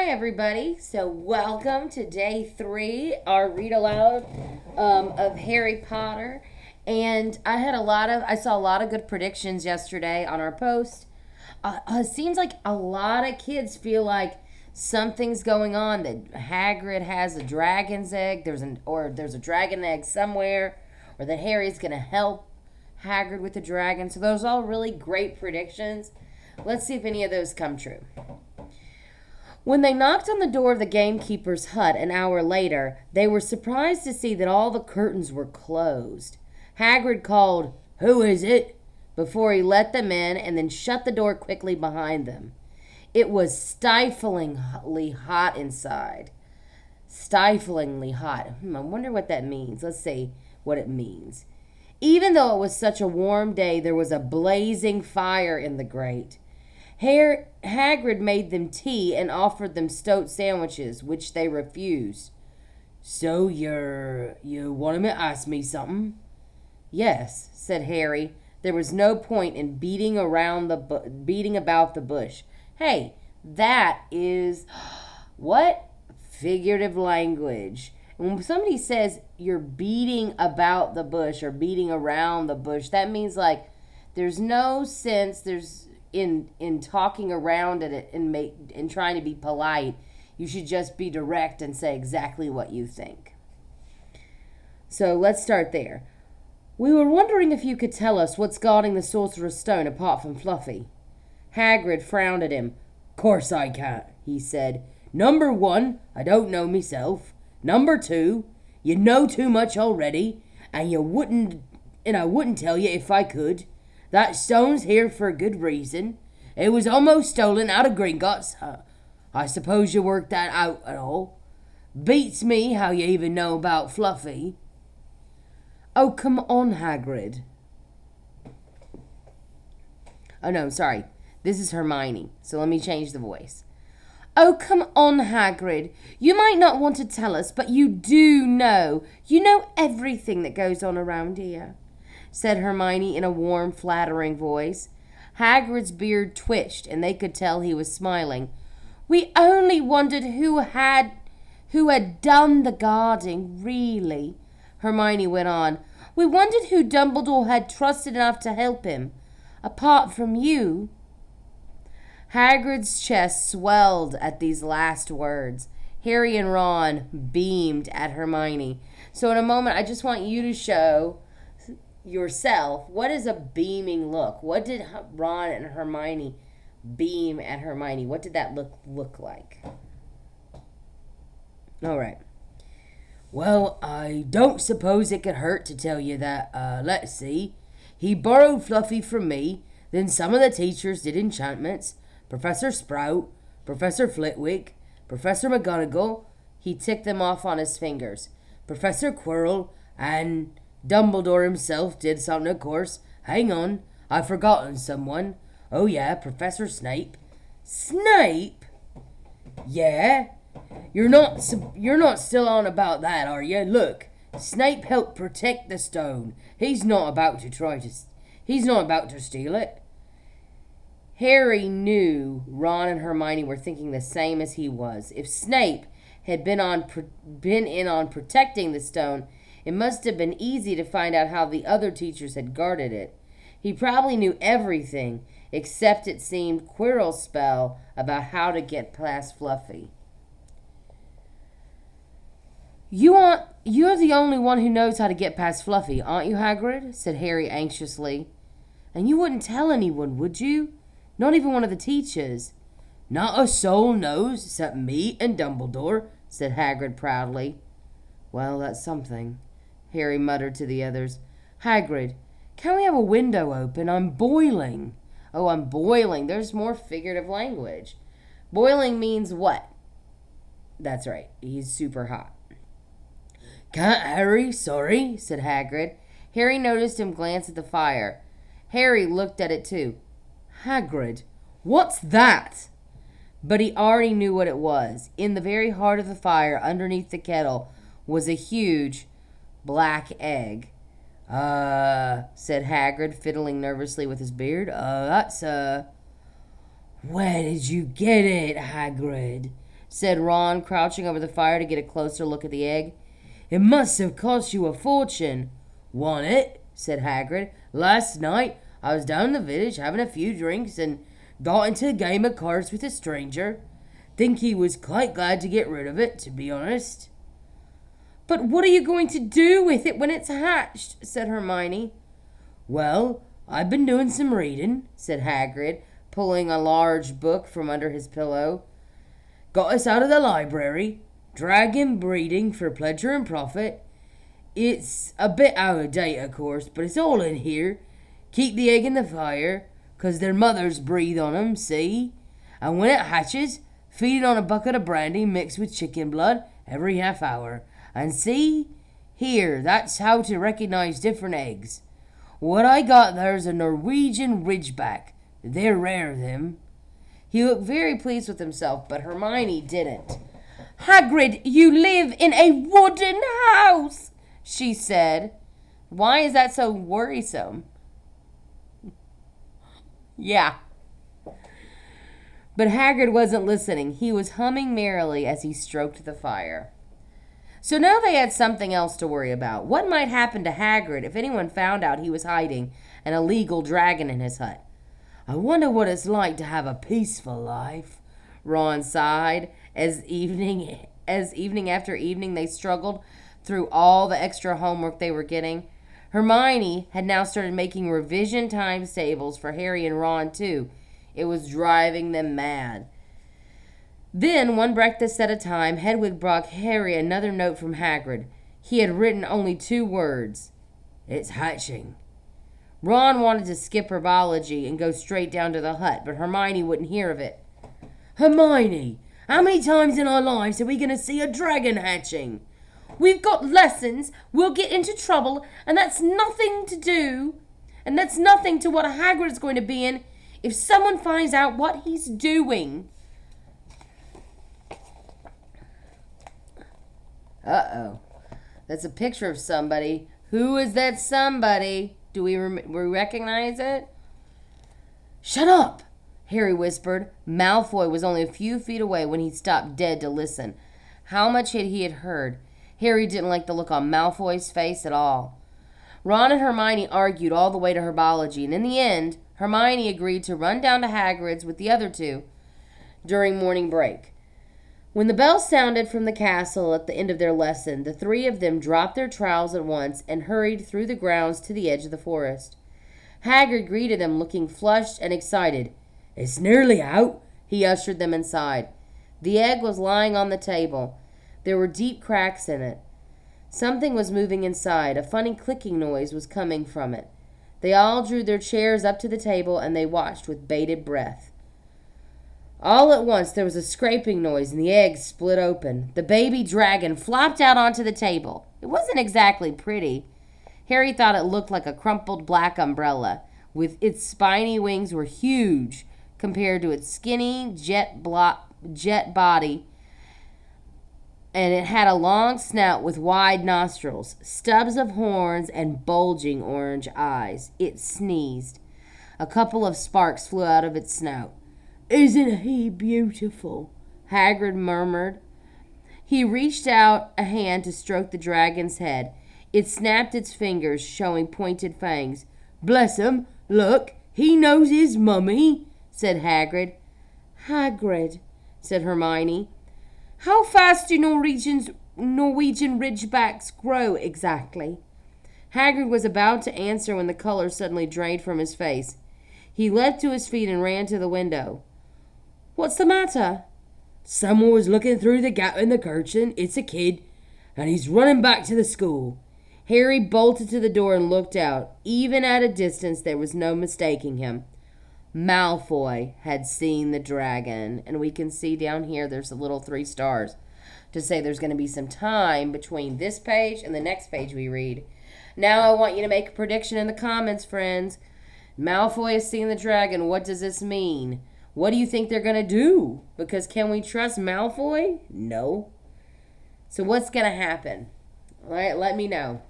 Hi, everybody. So, welcome to day 3, our read aloud of Harry Potter. And I saw a lot of good predictions yesterday on our post. It seems like a lot of kids feel like something's going on. That Hagrid has a dragon's egg. There's a dragon egg somewhere, or that Harry's gonna help Hagrid with the dragon. So those are all really great predictions. Let's see if any of those come true. When they knocked on the door of the gamekeeper's hut an hour later, they were surprised to see that all the curtains were closed. Hagrid called, "Who is it?" before he let them in and then shut the door quickly behind them. It was stiflingly hot inside. Stiflingly hot. I wonder what that means. Let's see what it means. Even though it was such a warm day, there was a blazing fire in the grate. Hagrid made them tea and offered them stoat sandwiches, which they refused. "So you wanted me to ask me something?" "Yes," said Harry. There was no point in beating about the bush. Hey, that is what? Figurative language. And when somebody says you're beating about the bush or beating around the bush, that means like there's no sense in talking around it and trying to be polite. You should just be direct and say exactly what you think. So let's start there. "We were wondering if you could tell us what's guarding the Sorcerer's Stone apart from Fluffy." Hagrid frowned at him. "Course I can't," he said. "Number 1, I don't know myself. Number 2, you know too much already, and I wouldn't tell you if I could. That stone's here for a good reason. It was almost stolen out of Gringotts. I suppose you worked that out at all. Beats me how you even know about Fluffy." "Oh, come on, Hagrid." Oh, no, sorry. This is Hermione, so let me change the voice. "Oh, come on, Hagrid. You might not want to tell us, but you do know. You know everything that goes on around here," said Hermione in a warm, flattering voice. Hagrid's beard twitched, and they could tell he was smiling. "We only wondered who had done the guarding, really," Hermione went on. "We wondered who Dumbledore had trusted enough to help him. Apart from you." Hagrid's chest swelled at these last words. Harry and Ron beamed at Hermione. So in a moment, I just want you to show yourself, what is a beaming look? What did Ron and Hermione beam at Hermione? What did that look like? All right. "Well, I don't suppose it could hurt to tell you that, let's see. He borrowed Fluffy from me, then some of the teachers did enchantments. Professor Sprout, Professor Flitwick, Professor McGonagall," he ticked them off on his fingers. "Professor Quirrell, and Dumbledore himself did something, of course. Hang on, I've forgotten someone. Oh yeah, Professor Snape." "Snape?" "Yeah. You're not still on about that, are you? Look, Snape helped protect the stone. He's not about to steal it." Harry knew Ron and Hermione were thinking the same as he was. If Snape had been in on protecting the stone, it must have been easy to find out how the other teachers had guarded it. He probably knew everything, except it seemed Quirrell's spell about how to get past Fluffy. You're the only one who knows how to get past Fluffy, aren't you, Hagrid?" said Harry anxiously. "And you wouldn't tell anyone, would you? Not even one of the teachers?" "Not a soul knows except me and Dumbledore," said Hagrid proudly. "Well, that's something," Harry muttered to the others. "Hagrid, can we have a window open? I'm boiling." "Oh, I'm boiling." There's more figurative language. Boiling means what? That's right. He's super hot. "Can't, Harry. Sorry," said Hagrid. Harry noticed him glance at the fire. Harry looked at it too. "Hagrid, what's that?" But he already knew what it was. In the very heart of the fire, underneath the kettle, was a huge black egg. Said Hagrid, fiddling nervously with his beard. Where did you get it, Hagrid?" said Ron, crouching over the fire to get a closer look at the egg. "It must have cost you a fortune." "Want it?" said Hagrid. "Last night I was down in the village having a few drinks and got into a game of cards with a stranger. Think he was quite glad to get rid of it, to be honest." "But what are you going to do with it when it's hatched?" said Hermione. "Well, I've been doing some reading," said Hagrid, pulling a large book from under his pillow. "Got us out of the library. Dragon breeding for pleasure and profit. It's a bit out of date, of course, but it's all in here. Keep the egg in the fire, 'cause their mothers breathe on 'em, see? And when it hatches, feed it on a bucket of brandy mixed with chicken blood every half hour. And see? Here, that's how to recognize different eggs. What I got there's a Norwegian Ridgeback. They're rare, them." He looked very pleased with himself, but Hermione didn't. "Hagrid, you live in a wooden house," she said. "Why is that so worrisome?" Yeah. But Hagrid wasn't listening. He was humming merrily as he stroked the fire. So now they had something else to worry about. What might happen to Hagrid if anyone found out he was hiding an illegal dragon in his hut? "I wonder what it's like to have a peaceful life," Ron sighed as evening after evening they struggled through all the extra homework they were getting. Hermione had now started making revision timetables for Harry and Ron too. It was driving them mad. Then, one breakfast at a time, Hedwig brought Harry another note from Hagrid. He had written only 2 words. "It's hatching." Ron wanted to skip herbology and go straight down to the hut, but Hermione wouldn't hear of it. "Hermione, how many times in our lives are we going to see a dragon hatching?" "We've got lessons, we'll get into trouble, and that's nothing to what Hagrid's going to be in if someone finds out what he's doing." Uh-oh. That's a picture of somebody. Who is that somebody? Do we recognize it? "Shut up," Harry whispered. Malfoy was only a few feet away when he stopped dead to listen. How much he had heard. Harry didn't like the look on Malfoy's face at all. Ron and Hermione argued all the way to herbology, and in the end, Hermione agreed to run down to Hagrid's with the other 2 during morning break. When the bell sounded from the castle at the end of their lesson, the 3 of them dropped their trowels at once and hurried through the grounds to the edge of the forest. Hagrid greeted them looking flushed and excited. "It's nearly out," he ushered them inside. The egg was lying on the table. There were deep cracks in it. Something was moving inside. A funny clicking noise was coming from it. They all drew their chairs up to the table and they watched with bated breath. All at once there was a scraping noise and the egg split open. The baby dragon flopped out onto the table. It wasn't exactly pretty. Harry thought it looked like a crumpled black umbrella. With its spiny wings were huge compared to its skinny jet body. And it had a long snout with wide nostrils, stubs of horns, and bulging orange eyes. It sneezed. A couple of sparks flew out of its snout. "Isn't he beautiful?" Hagrid murmured. He reached out a hand to stroke the dragon's head. It snapped its fingers, showing pointed fangs. "Bless him! Look, he knows his mummy," said Hagrid. "Hagrid," said Hermione. "How fast do Norwegian Ridgebacks grow exactly?" Hagrid was about to answer when the color suddenly drained from his face. He leapt to his feet and ran to the window. "What's the matter?" "Someone was looking through the gap in the curtain. It's a kid, and he's running back to the school." Harry bolted to the door and looked out. Even at a distance, there was no mistaking him. Malfoy had seen the dragon, and we can see down here there's a little 3 stars to say there's going to be some time between this page and the next page we read. Now I want you to make a prediction in the comments, friends. Malfoy has seen the dragon. What does this mean? What do you think they're going to do? Because can we trust Malfoy? No. So what's going to happen? All right, let me know.